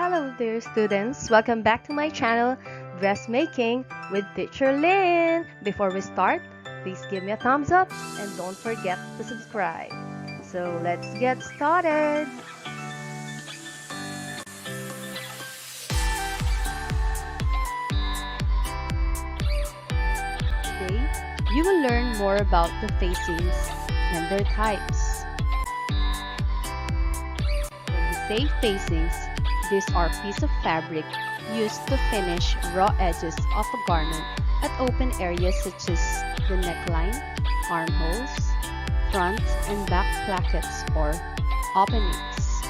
Hello there students, welcome back to my channel Dressmaking with Teacher Lynn. Before we start, please give me a thumbs up and don't forget to subscribe. So let's get started. Today, you will learn more about the facings and their types. When we say facings, these are pieces of fabric used to finish raw edges of a garment at open areas such as the neckline, armholes, front and back plackets or openings.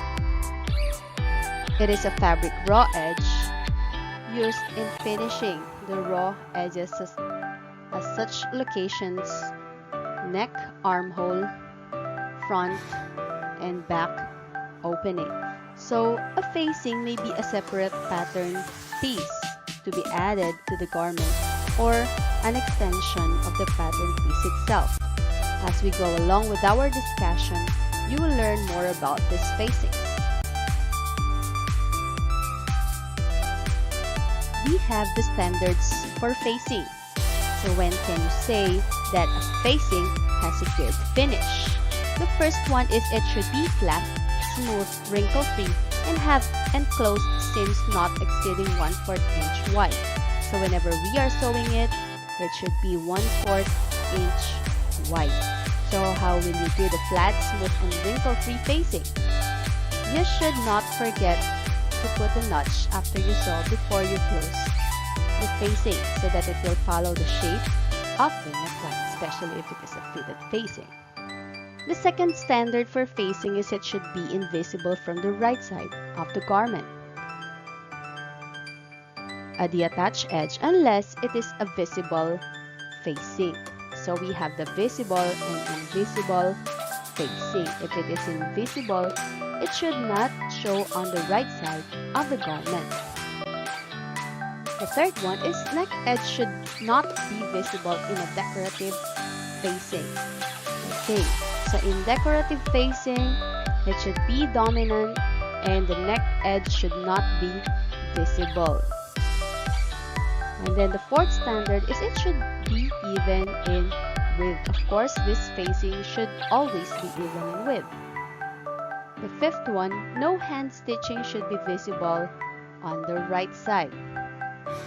It is a fabric raw edge used in finishing the raw edges at such locations: neck, armhole, front and back opening. So, a facing may be a separate pattern piece to be added to the garment or an extension of the pattern piece itself. As we go along with our discussion, you will learn more about these facings. We have the standards for facing. So when can you say that a facing has a good finish? The first one is it should be flat, smooth, wrinkle-free, and have enclosed seams not exceeding 1/4 inch wide. So whenever we are sewing it, it should be 1/4 inch wide. So how will you do the flat, smooth, and wrinkle-free facing? You should not forget to put a notch after you sew before you close the facing so that it will follow the shape of the neckline, especially if it is a fitted facing. The second standard for facing is it should be invisible from the right side of the garment at the attached edge unless it is a visible facing. So we have the visible and invisible facing. If it is invisible, it should not show on the right side of the garment. The third one is neck edge should not be visible in a decorative facing. Okay. So in decorative facing, it should be dominant and the neck edge should not be visible. And then the fourth standard is it should be even in width. Of course, this facing should always be even in width. The fifth one, no hand stitching should be visible on the right side.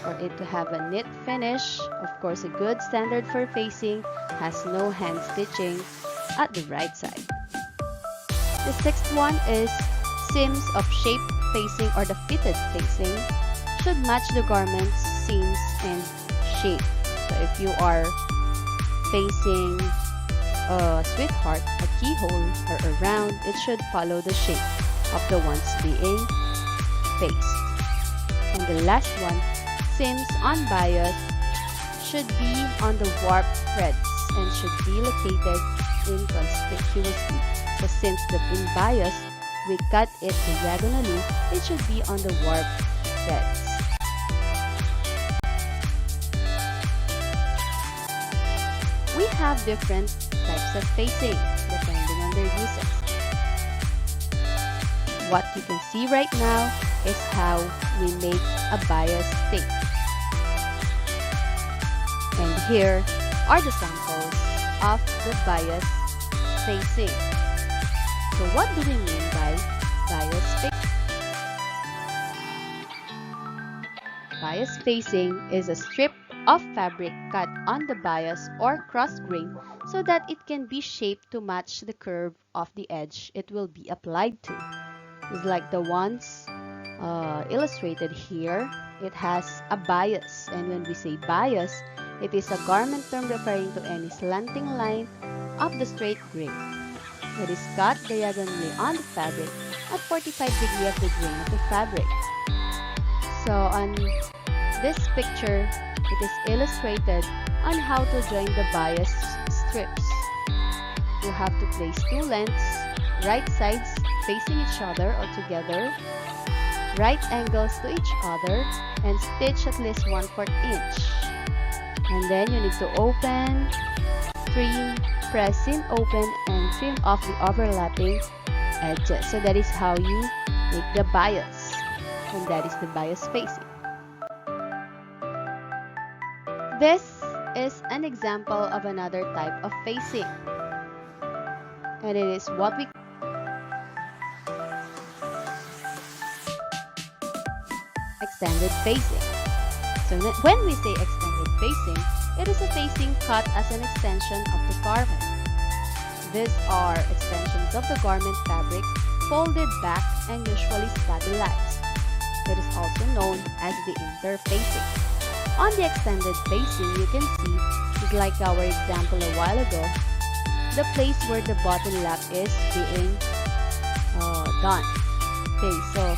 For it to have a neat finish, of course, a good standard for facing has no hand stitching at the right side. The sixth one is seams of shape facing or the fitted facing should match the garment's seams and shape. So if you are facing a sweetheart, a keyhole, or a round, it should follow the shape of the ones being faced. And the last one, seams on bias should be on the warp threads and should be located inconspicuously. So since the in bias, we cut it diagonally, it should be on the warp threads. We have different types of facing depending on their uses. What you can see right now is how we make a bias tape. And here are the samples of the bias facing. So what do we mean by bias facing? Bias facing is a strip of fabric cut on the bias or cross grain so that it can be shaped to match the curve of the edge it will be applied to. It's like the ones illustrated here. It has a bias, and when we say bias, it is a garment term referring to any slanting line of the straight grain. It is cut diagonally on the fabric at 45 degrees of the grain of the fabric. So on this picture, it is illustrated on how to join the bias strips. You have to place two lengths, right sides facing each other or together, right angles to each other, and stitch at least 1/4 inch. And then you need to open, trim, press in open, and trim off the overlapping edges. So that is how you make the bias. and that is the bias facing. This is an example of another type of facing, and it is what we extended facing. So when we say extended facing, it is a facing cut as an extension of the garment. These are extensions of the garment fabric folded back and usually stabilized. It is also known as the interfacing. On the extended facing, you can see, just like our example a while ago, the place where the button lap is being done. Okay, so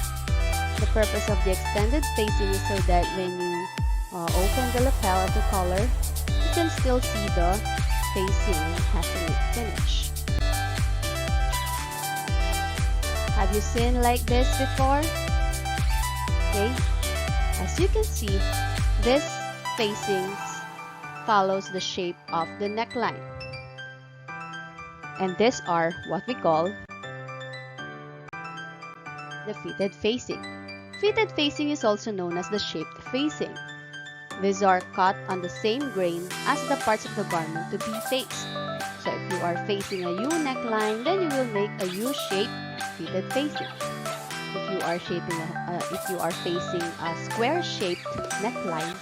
the purpose of the extended facing is so that when you open the lapel of the collar, you can still see the facing hasn't finished. Have you seen like this before? Okay, as you can see, this facing follows the shape of the neckline. And these are what we call the fitted facing. Fitted facing is also known as the shaped facing. These are cut on the same grain as the parts of the garment to be faced. So if you are facing a U neckline, then you will make a U-shaped fitted facing. If you are facing a square-shaped neckline,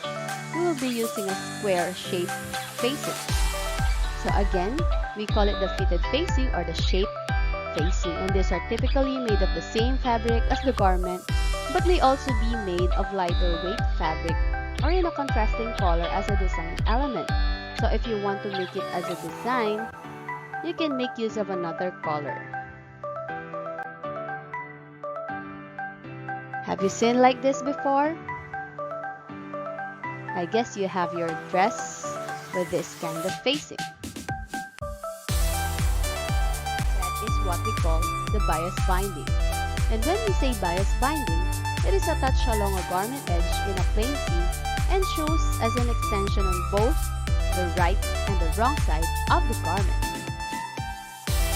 you will be using a square-shaped facing. So again, we call it the fitted facing or the shaped facing, and these are typically made of the same fabric as the garment, but may also be made of lighter weight fabric or in a contrasting color as a design element. So if you want to make it as a design, you can make use of another color. Have you seen like this before? I guess you have your dress with this kind of facing. That is what we call the bias binding. And when we say bias binding, it is attached along a garment edge in a plain seam and shows as an extension on both the right and the wrong side of the garment.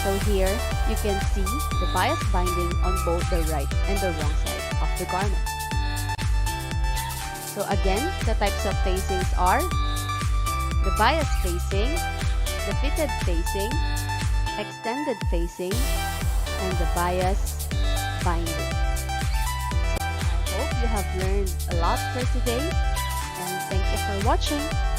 So here, you can see the bias binding on both the right and the wrong side of the garment. So again, the types of facings are the bias facing, the fitted facing, extended facing, and the bias binding. I hope you have learned a lot for today, and thank you for watching.